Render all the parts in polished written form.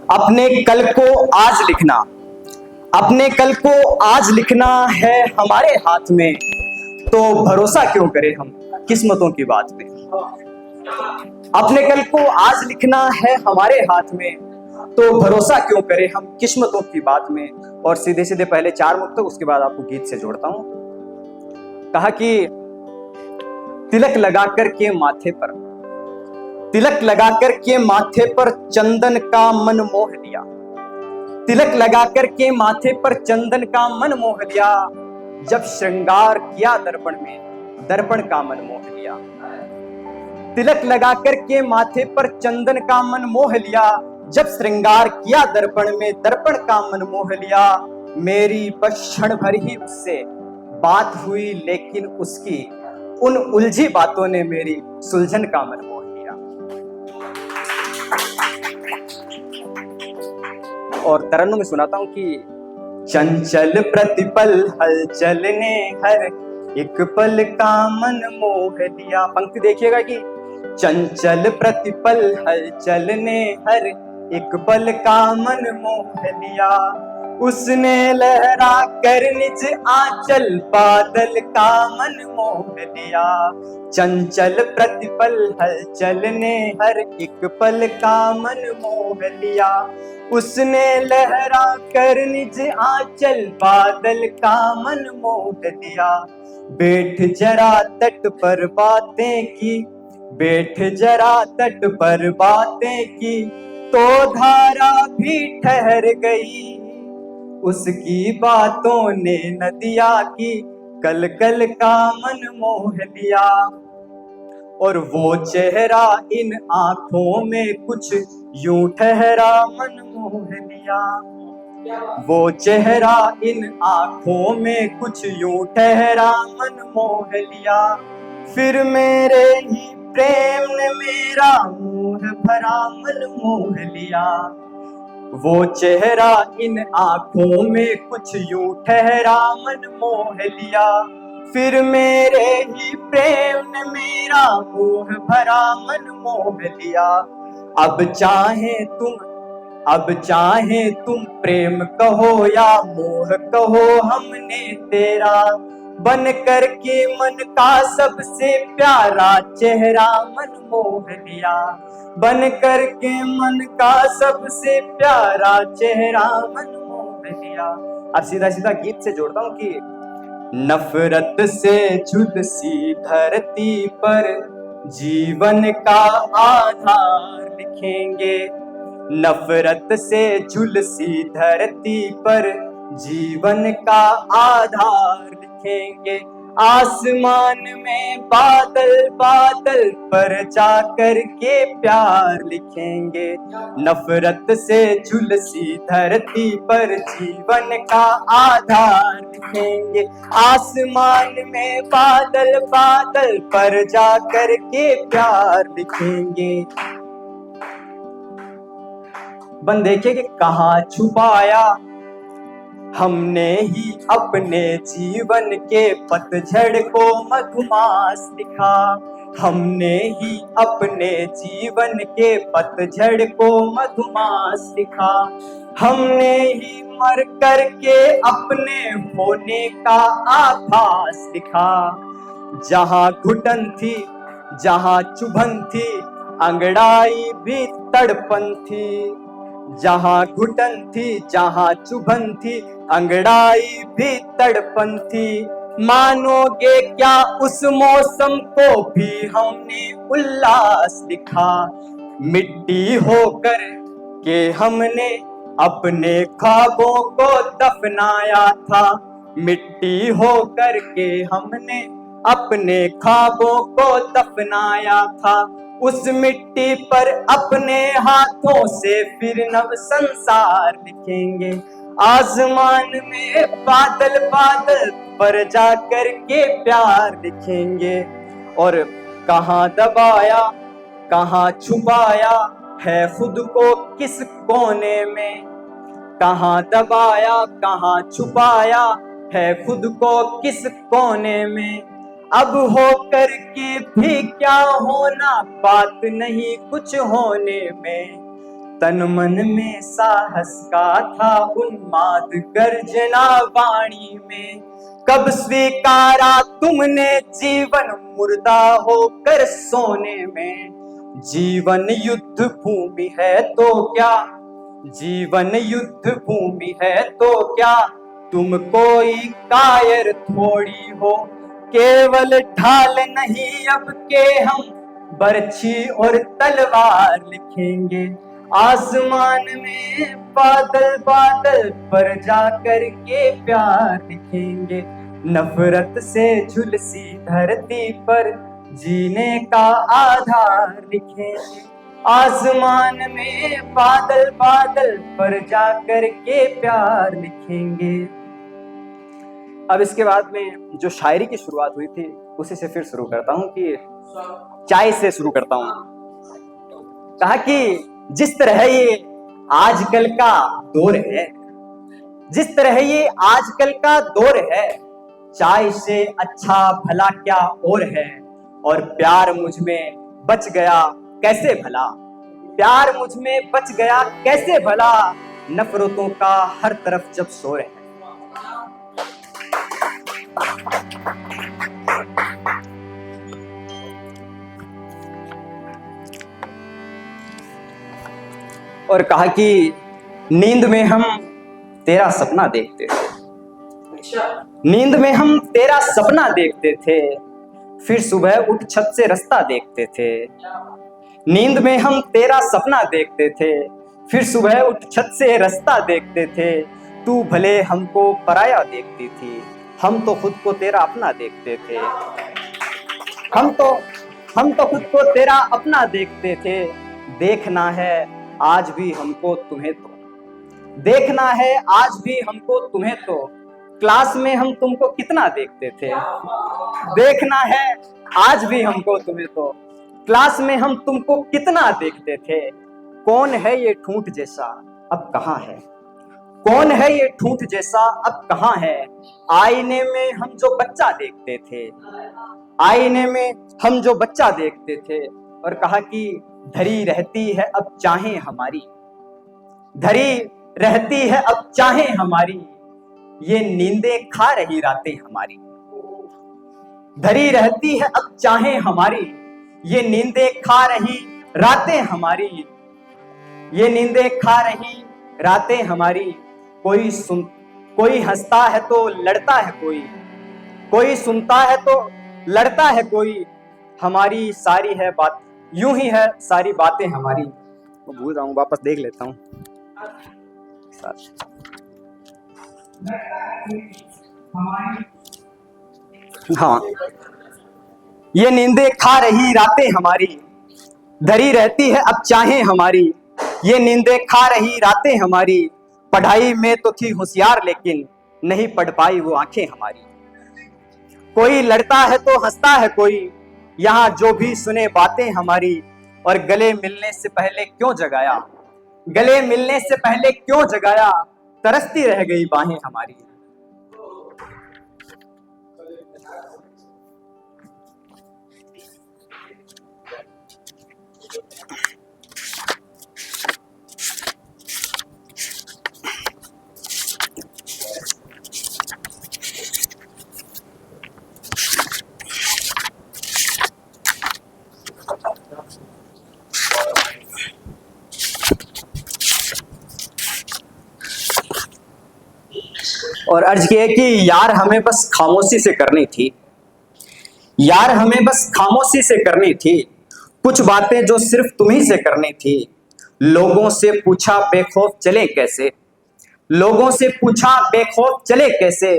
अपने कल को आज लिखना, अपने कल को आज लिखना है हमारे हाथ में, तो भरोसा क्यों करें हम किस्मतों की बात पे। अपने कल को आज लिखना है हमारे हाथ में, तो भरोसा क्यों करें हम किस्मतों की बात में। और सीधे सीधे पहले 4 मुक्तक, उसके बाद आपको गीत से जोड़ता हूं। कहा कि तिलक लगाकर के माथे पर, तिलक लगाकर के माथे पर चंदन का मन मोह लिया, तिलक लगाकर के माथे पर चंदन का मन मोह लिया, जब श्रृंगार किया दर्पण में दर्पण का मन मोह लिया। तिलक लगाकर के माथे पर चंदन का मन मोह लिया, जब श्रृंगार किया दर्पण में दर्पण का मन मोह लिया। मेरी बस क्षण भर ही उससे बात हुई, लेकिन उसकी उन उलझी बातों ने मेरी सुलझन का मन मोह लिया। और तरन्नुम में सुनाता हूं कि चंचल प्रतिपल हलचल ने हर एक पल का मन मोह लिया। पंक्ति देखिएगा कि चंचल प्रतिपल हलचल ने हर एक पल का मन मोह लिया, उसने लहरा कर निज आंचल बादल का मन मोह लिया। चंचल प्रतिपल हलचल ने हर एक पल का मन मोह लिया, उसने लहरा कर निज आंचल बादल का मन मोह लिया। बैठ जरा तट पर बातें की, बैठ जरा तट पर बातें की, तो धारा भी ठहर गई, उसकी बातों ने नदिया की कल कल का मन मोह लिया। और वो चेहरा इन आंखों में कुछ यूं ठहरा मन मोह लिया, वो चेहरा इन आंखों में कुछ यूं ठहरा मन मोह लिया। फिर मेरे ही प्रेम ने मेरा मोह भरा मन मोह लिया, वो चेहरा इन आंखों में कुछ यूं ठहरा मन मोह लिया। फिर मेरे ही प्रेम ने मेरा मोह भरा मन मोह लिया। अब चाहे तुम प्रेम कहो या मोह कहो, हमने तेरा बन कर के मन का सबसे प्यारा चेहरा मन मोह लिया, बन कर के मन का सबसे प्यारा चेहरा मन मोह लिया। अब सीधा सीधा गीत से जोड़ता हूं कि नफरत से झुलसी धरती पर जीवन का आधार लिखेंगे, नफरत से झुलसी धरती पर जीवन का आधार लिखेंगे। आसमान में बादल बादल पर जाकर के प्यार लिखेंगे, नफरत से झुलसी धरती पर जीवन का आधार लिखेंगे। आसमान में बादल बादल पर जाकर के प्यार लिखेंगे। बन देखिए कि कहाँ छुपाया हमने ही अपने जीवन के पतझड़ को मधुमास लिखा, हमने ही अपने जीवन के पतझड़ को मधुमास लिखा। हमने ही मर कर के अपने होने का आभास लिखा। जहां घुटन थी जहां चुभन थी, अंगड़ाई भी तड़पन थी, जहां घुटन थी जहां चुभन थी, अंगड़ाई भी तड़पन थी। मानोगे क्या उस मौसम को भी हमने उल्लास लिखा, मिट्टी होकर के हमने अपने ख्वाबों को दफनाया था, मिट्टी होकर के हमने अपने ख्वाबों को दफनाया था। उस मिट्टी पर अपने हाथों से फिर नव संसार लिखेंगे। आसमान में बादल बादल पर जाकर के प्यार लिखेंगे। और कहाँ दबाया कहाँ छुपाया है खुद को किस कोने में, कहाँ दबाया कहाँ छुपाया है खुद को किस कोने में। अब हो कर के भी क्या होना, बात नहीं कुछ होने में। तन मन में साहस का था उन्माद गर्जना वाणी में। कब स्वीकारा तुमने जीवन मुर्दा होकर सोने में। जीवन युद्ध भूमि है तो क्या, जीवन युद्ध भूमि है तो क्या, तुम कोई कायर थोड़ी हो। केवल ढाल नहीं अब के हम बरछी और तलवार लिखेंगे। आसमान में बादल बादल पर जाकर के प्यार लिखेंगे। नफरत से झुलसी धरती पर जीने का आधार लिखेंगे। आसमान में बादल बादल पर जाकर के प्यार लिखेंगे। अब इसके बाद में जो शायरी की शुरुआत हुई थी उसी से फिर शुरू करता हूं कि चाय से शुरू करता हूं। कहा कि जिस तरह ये आजकल का दौर है, जिस तरह ये आजकल का दौर है, चाय से अच्छा भला क्या और है। और प्यार मुझ में बच गया कैसे भला, प्यार मुझ में बच गया कैसे भला, नफरतों का हर तरफ जब शोर है। और कहा कि नींद में हम तेरा सपना देखते थे, नींद में हम तेरा सपना देखते थे, फिर सुबह उठ छत से रास्ता देखते थे। नींद में हम तेरा सपना देखते थे, फिर सुबह उठ छत से रास्ता देखते थे। तू भले हमको पराया देखती थी, हम तो खुद को तेरा अपना देखते थे। हम तो खुद को तेरा अपना देखते थे। देखना है आज भी हमको तुम्हें तो, देखना है आज भी हमको तुम्हें तो, क्लास में हम तुमको कितना देखते थे। देखना है आज भी हमको तुम्हें तो, क्लास में हम तुमको कितना देखते थे। कौन है ये ठूंठ जैसा अब कहाँ है, कौन है ये ठूंठ जैसा अब कहाँ है। आईने में हम जो बच्चा देखते थे, आईने में हम जो बच्चा देखते थे। और कहा कि धरी रहती है अब चाहे हमारी, धरी रहती है अब चाहे हमारी, ये नींदें खा रही रातें हमारी। धरी रहती है अब चाहे हमारी, ये नींदें खा रही रातें हमारी, ये नींदें खा रही रातें हमारी। कोई हंसता है तो लड़ता है कोई, कोई सुनता है तो लड़ता है कोई। हमारी सारी है बात यूं ही है सारी बातें हमारी। तो भूल रहा हूं, वापस देख लेता हूं। हाँ, ये नींदें खा रही रातें हमारी, धरी रहती है अब चाहे हमारी, ये नींदें खा रही रातें हमारी। पढ़ाई में तो थी होशियार लेकिन नहीं पढ़ पाई वो आंखें हमारी। कोई लड़ता है तो हंसता है कोई, यहाँ जो भी सुने बातें हमारी। और गले मिलने से पहले क्यों जगाया, गले मिलने से पहले क्यों जगाया, तरसती रह गई बाहें हमारी। और अर्ज किया कि यार हमें बस खामोशी से करनी थी, यार हमें बस खामोशी से करनी थी, कुछ बातें जो सिर्फ तुम्ही से करनी थी। लोगों से पूछा बेखौफ चले कैसे, लोगों से पूछा बेखौफ चले कैसे,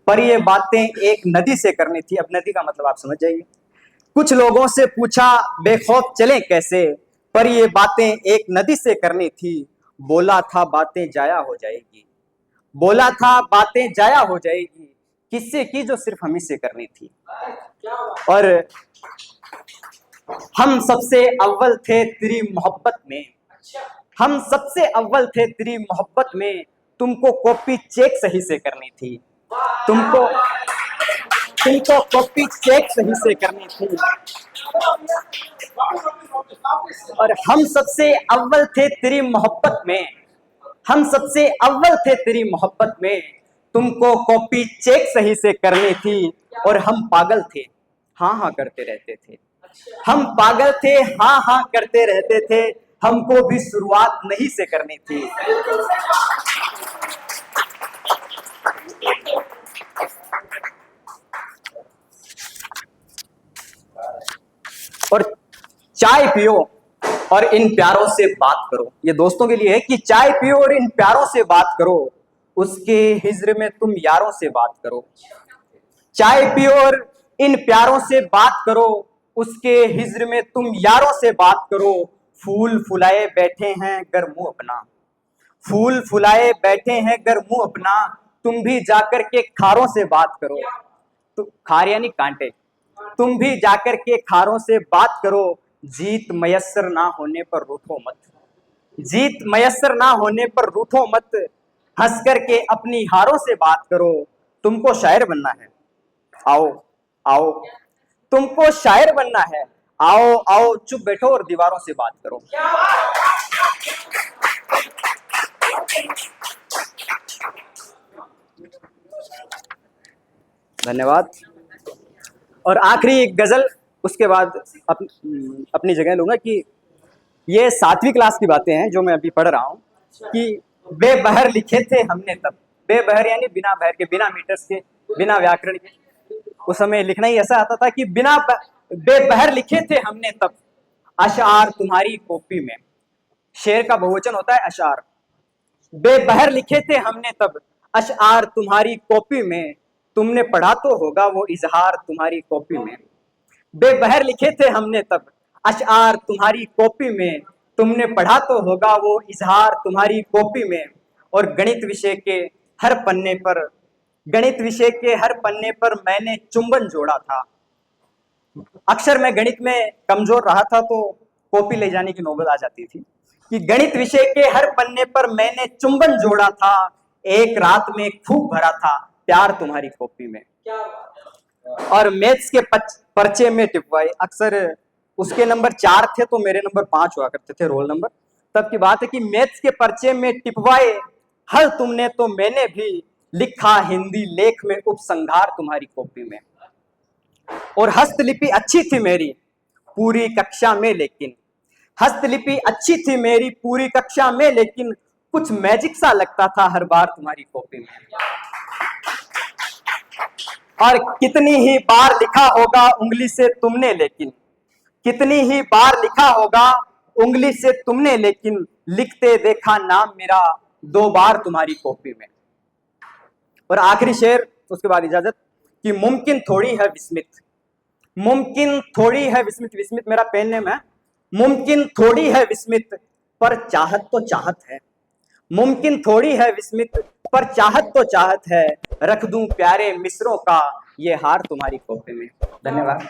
पर ये बातें एक नदी से करनी थी। अब नदी का मतलब आप समझ जाइए। कुछ लोगों से पूछा बेखौफ चले कैसे, पर ये बातें एक नदी से करनी थी। बोला था बातें जाया हो जाएगी, बोला था बातें जाया हो जाएगी, किससे की जो सिर्फ हम ही से करनी थी। और हम सबसे अव्वल थे तेरी मोहब्बत में, हम सबसे अव्वल थे तेरी मोहब्बत में, तुमको कॉपी चेक सही से करनी थी, तुमको तुमको कॉपी चेक सही से करनी थी। और हम सबसे अव्वल थे तेरी मोहब्बत में, हम सबसे अव्वल थे तेरी मोहब्बत में, तुमको कॉपी चेक सही से करनी थी। और हम पागल थे, हाँ हाँ करते रहते थे। हम पागल थे, हाँ हाँ करते रहते थे, हमको भी शुरुआत नहीं से करनी थी। और चाय पियो और इन प्यारों से बात करो, ये दोस्तों के लिए है कि चाय पियो और इन प्यारों से बात करो, उसके हिज्र में तुम यारों से बात करो। चाय पियो और इन प्यारों से बात करो, उसके हिज्र में तुम यारों से बात करो। फूल फुलाए बैठे हैं गर मुंह अपना, फूल फुलाए बैठे हैं गर मुंह अपना, तुम भी जाकर के खारों से बात करो। तो खार यानी कांटे, तुम भी जाकर के खारों से बात करो। जीत मयस्सर ना होने पर रूठो मत, जीत मयस्सर ना होने पर रूठो मत, हंस करके अपनी हारों से बात करो। तुमको शायर बनना है, आओ आओ, तुमको शायर बनना है, आओ आओ, चुप बैठो और दीवारों से बात करो। धन्यवाद। और आखिरी गजल, उसके बाद अपनी जगह लूंगा कि ये 7वीं क्लास की बातें हैं जो मैं अभी पढ़ रहा हूं कि बेबहर लिखे थे हमने तब। बेबहर यानी बिना बहर के, बिना मीटर्स के, बिना व्याकरण के। उस समय लिखना ही ऐसा आता था कि बेबहर लिखे थे हमने तब, अशार तुम्हारी कॉपी में। शेर का बहुवचन होता है अशार। बेबहर लिखे थे हमने तब, अशार तुम्हारी कॉपी में, तुमने पढ़ा तो होगा वो इजहार तुम्हारी कॉपी में। बेबहर लिखे थे हमने तब, अशार तुम्हारी कॉपी में, तुमने पढ़ा तो होगा वो इजहार तुम्हारी कॉपी में। और गणित विषय के हर पन्ने पर, गणित विषय के हर पन्ने पर मैंने चुंबन जोड़ा था। अक्सर मैं गणित में कमजोर रहा था तो कॉपी ले जाने की नौबत आ जाती थी कि गणित विषय के हर पन्ने पर मैंने चुंबन जोड़ा था, एक रात में खूब भरा था प्यार तुम्हारी कॉपी में। और मैथ्स के पर्चे में टिपवाए, अक्सर उसके नंबर 4 थे तो मेरे नंबर 5 हुआ करते थे, रोल नंबर। तब की बात है कि मैथ्स के पर्चे में टिपवाए हल तुमने तो मैंने भी, लिखा हिंदी लेख में उपसंहार तुम्हारी कॉपी में। और हस्तलिपि अच्छी थी मेरी पूरी कक्षा में, लेकिन हस्तलिपि अच्छी थी मेरी पूरी कक्षा में, लेकिन कुछ मैजिक सा लगता था हर बार तुम्हारी कॉपी में। और कितनी ही बार लिखा होगा उंगली से तुमने, लेकिन कितनी ही बार लिखा होगा उंगली से तुमने, लेकिन लिखते देखा नाम मेरा 2 बार तुम्हारी कॉपी में। और आखिरी शेर, उसके बाद इजाजत, कि मुमकिन थोड़ी है विस्मित, मुमकिन थोड़ी है विस्मित, विस्मित मेरा पेन नेम है, मुमकिन थोड़ी है विस्मित पर चाहत तो चाहत है, मुमकिन थोड़ी है विस्मित पर चाहत तो चाहत है, रख दूं प्यारे मिसरों का ये हार तुम्हारी कॉपी में। धन्यवाद।